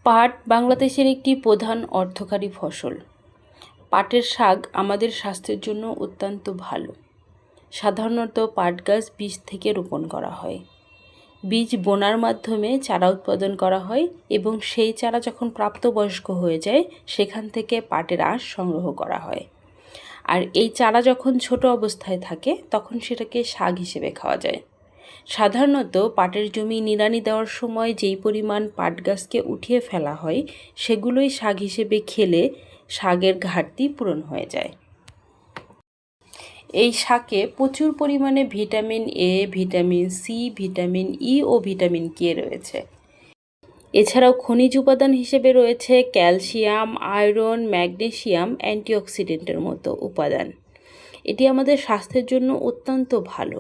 পাট বাংলাদেশের একটি প্রধান অর্থকরী ফসল। পাটের শাক আমাদের স্বাস্থ্যের জন্য অত্যন্ত ভালো। সাধারণত পাট গাছ বীজ থেকে রোপণ করা হয়। বীজ বোনার মাধ্যমে চারা উৎপাদন করা হয় এবং সেই চারা যখন প্রাপ্তবয়স্ক হয়ে যায় সেখান থেকে পাটের আঁশ সংগ্রহ করা হয়। আর এই চারা যখন ছোট অবস্থায় থাকে তখন সেটাকে শাক হিসেবে খাওয়া যায়। সাধারণত পাটের জমি নিড়ানি দেওয়ার সময় যেই পরিমাণ পাট গাছকে উঠিয়ে ফেলা হয় সেগুলোই শাক হিসেবে খেলে শাকের ঘাটতি পূরণ হয়ে যায়। এই শাকে প্রচুর পরিমাণে vitamin A, vitamin C, vitamin E ও ভিটামিন কে রয়েছে। এছাড়াও খনিজ উপাদান হিসেবে রয়েছে ক্যালসিয়াম, আয়রন, ম্যাগনেসিয়াম, অ্যান্টিঅক্সিডেন্টের মতো উপাদান। এটি আমাদের স্বাস্থ্যের জন্য অত্যন্ত ভালো।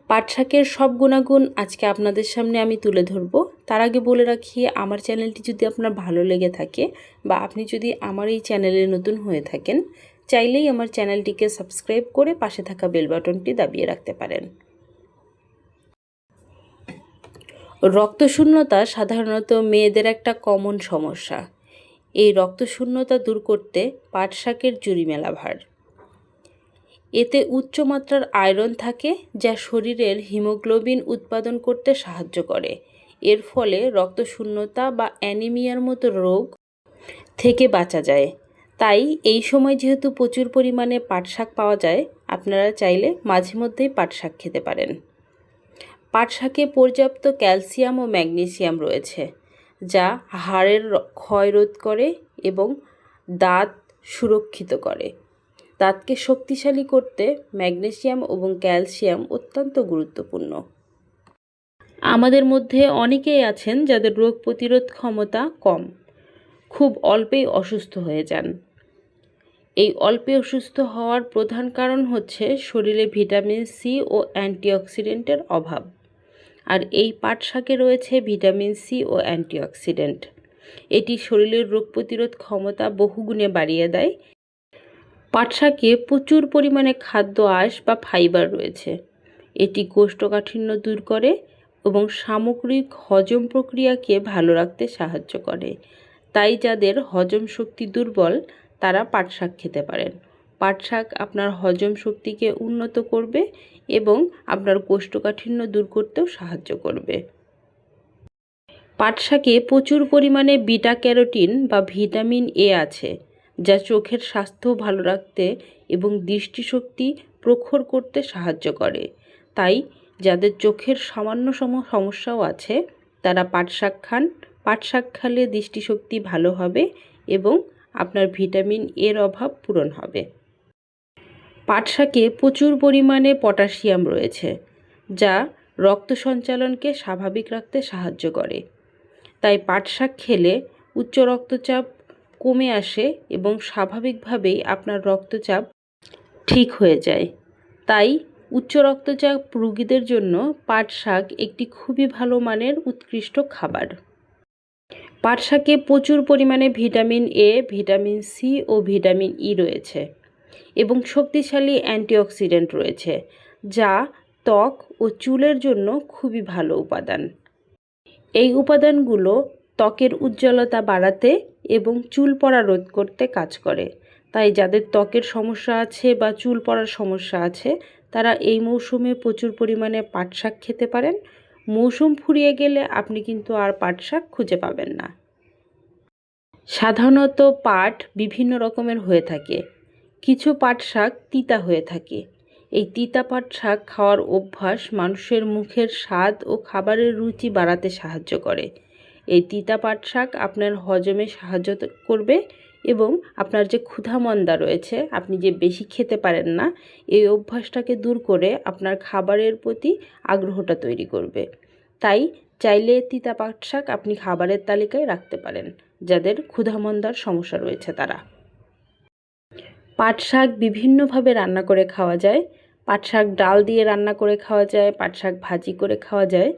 পাট শাকের সব গুণাগুণ আজকে আপনাদের সামনে আমি তুলে ধরব। তার আগে বলে রাখি, আমার চ্যানেলটি যদি আপনার ভালো লেগে থাকে বা আপনি যদি আমার এই চ্যানেলে নতুন হয়ে থাকেন, চাইলেই আমার চ্যানেলটিকে সাবস্ক্রাইব করে পাশে থাকা বেল বাটনটি দাবিয়ে রাখতে পারেন। রক্তশূন্যতা সাধারণত মেয়েদের একটা কমন সমস্যা। এই রক্তশূন্যতা দূর করতে পাট শাকের জুড়ি মেলা ভার। এতে উচ্চমাত্রার আয়রন থাকে যা শরীরের হিমোগ্লোবিন উৎপাদন করতে সাহায্য করে। এর ফলে রক্তশূন্যতা বা অ্যানিমিয়ার মতো রোগ থেকে বাঁচা যায়। তাই এই সময় যেহেতু প্রচুর পরিমাণে পাট শাক পাওয়া যায়, আপনারা চাইলে মাঝে মধ্যেই পাট শাক খেতে পারেন। পাট শাকে পর্যাপ্ত ক্যালসিয়াম ও ম্যাগনেসিয়াম রয়েছে, যা হাড়ের ক্ষয় রোধ করে এবং দাঁত সুরক্ষিত করে। দাঁতকে শক্তিশালী করতে ম্যাগনেসিয়াম এবং ক্যালসিয়াম অত্যন্ত গুরুত্বপূর্ণ। আমাদের মধ্যে অনেকেই আছেন যাদের রোগ প্রতিরোধ ক্ষমতা কম, খুব অল্পেই অসুস্থ হয়ে যান। এই অল্পে অসুস্থ হওয়ার প্রধান কারণ হচ্ছে শরীরে ভিটামিন সি ও অ্যান্টিঅক্সিডেন্টের অভাব। আর এই পাট শাকে রয়েছে ভিটামিন সি ও অ্যান্টিঅক্সিডেন্ট। এটি শরীরের রোগ প্রতিরোধ ক্ষমতা বহুগুণে বাড়িয়ে দেয়। পাট শাকে প্রচুর পরিমাণে খাদ্য আঁশ বা ফাইবার রয়েছে। এটি কোষ্ঠকাঠিন্য দূর করে এবং সামগ্রিক হজম প্রক্রিয়াকে ভালো রাখতে সাহায্য করে। তাই যাদের হজম শক্তি দুর্বল তারা পাট শাক খেতে পারেন। পাট শাক আপনার হজম শক্তিকে উন্নত করবে এবং আপনার কোষ্ঠকাঠিন্য দূর করতেও সাহায্য করবে। পাট শাকে প্রচুর পরিমাণে বিটা ক্যারোটিন বা ভিটামিন এ আছে, যা চোখের স্বাস্থ্য ভালো রাখতে এবং দৃষ্টিশক্তি প্রখর করতে সাহায্য করে। তাই যাদের চোখের সামান্য সমস্যাও আছে তারা পাট শাক খান। পাট শাক খেলে দৃষ্টিশক্তি ভালো হবে এবং আপনার ভিটামিন এর অভাব পূরণ হবে। পাট শাকে প্রচুর পরিমাণে পটাশিয়াম রয়েছে, যা রক্ত সঞ্চালনকে স্বাভাবিক রাখতে সাহায্য করে। তাই পাট শাক খেলে উচ্চ রক্তচাপ কমে আসে এবং স্বাভাবিকভাবেই আপনার রক্তচাপ ঠিক হয়ে যায়। তাই উচ্চ রক্তচাপ রোগীদের জন্য পাট শাক একটি খুবই ভালো মানের উৎকৃষ্ট খাবার। পাট শাকে প্রচুর পরিমাণে ভিটামিন এ, ভিটামিন সি ও ভিটামিন ই রয়েছে এবং শক্তিশালী অ্যান্টিঅক্সিডেন্ট রয়েছে, যা ত্বক ও চুলের জন্য খুবই ভালো উপাদান। এই উপাদানগুলো ত্বকের উজ্জ্বলতা বাড়াতে এবং চুল পড়া রোধ করতে কাজ করে। তাই যাদের ত্বকের সমস্যা আছে বা চুল পড়ার সমস্যা আছে তারা এই মৌসুমে প্রচুর পরিমাণে পাট শাক খেতে পারেন। মৌসুম ফুরিয়ে গেলে আপনি কিন্তু আর পাট শাক খুঁজে পাবেন না। সাধারণত পাট বিভিন্ন রকমের হয়ে থাকে। কিছু পাট শাক তিতা হয়ে থাকে। এই তিতা পাট শাক খাওয়ার অভ্যাস মানুষের মুখের স্বাদ ও খাবারের রুচি বাড়াতে সাহায্য করে। এই তিতা পাট শাক আপনার হজমে সাহায্য করবে এবং আপনার যে ক্ষুধামন্দা রয়েছে, আপনি যে বেশি খেতে পারেন না, এই অভ্যাসটাকে দূর করে আপনার খাবারের প্রতি আগ্রহটা তৈরি করবে। তাই চাইলে তিতা পাট শাক আপনি খাবারের তালিকায় রাখতে পারেন যাদের ক্ষুধামন্দার সমস্যা রয়েছে তারা। পাট শাক বিভিন্নভাবে রান্না করে খাওয়া যায়। পাট শাক ডাল দিয়ে রান্না করে খাওয়া যায়, পাট শাক ভাজি করে খাওয়া যায়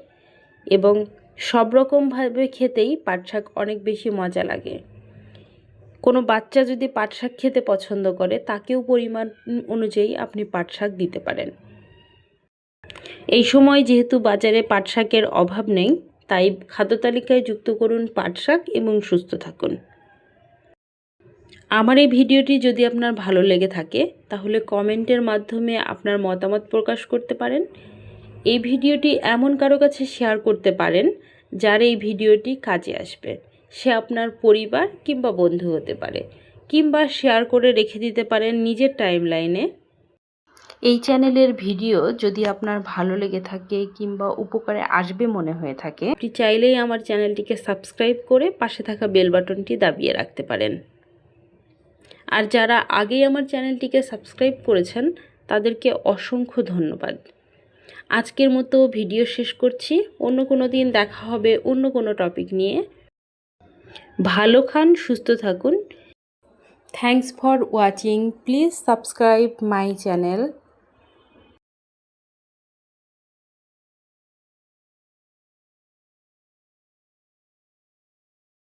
এবং সব রকমভাবে খেতেই পাট শাক অনেক বেশি মজা লাগে। কোনো বাচ্চা যদি পাট শাক খেতে পছন্দ করে তাকেও পরিমাণ অনুযায়ী আপনি পাট শাক দিতে পারেন। এই সময় যেহেতু বাজারে পাট শাকের অভাব নেই, তাই খাদ্য তালিকায় যুক্ত করুন পাট শাক এবং সুস্থ থাকুন। আমার এই ভিডিওটি যদি আপনার ভালো লেগে থাকে তাহলে কমেন্টের মাধ্যমে আপনার মতামত প্রকাশ করতে পারেন। এই ভিডিওটি এমন কারো কাছে শেয়ার করতে পারেন যার এই ভিডিওটি কাজে আসবে। সে আপনার পরিবার কিংবা বন্ধু হতে পারে, কিংবা শেয়ার করে রেখে দিতে পারেন নিজের টাইমলাইনে। এই চ্যানেলের ভিডিও যদি আপনার ভালো লেগে থাকে কিংবা উপকারে আসবে মনে হয়ে থাকে, আপনি চাইলেই আমার চ্যানেলটিকে সাবস্ক্রাইব করে পাশে থাকা বেল বাটনটি দাবিয়ে রাখতে পারেন। আর যারা আগেই আমার চ্যানেলটিকে সাবস্ক্রাইব করেছেন তাদেরকে অসংখ্য ধন্যবাদ। আজকের মতো ভিডিও শেষ করছি। অন্য কোনো দিন দেখা হবে অন্য কোনো টপিক নিয়ে। ভালো খান, সুস্থ থাকুন। Thanks for watching. Please subscribe my channel.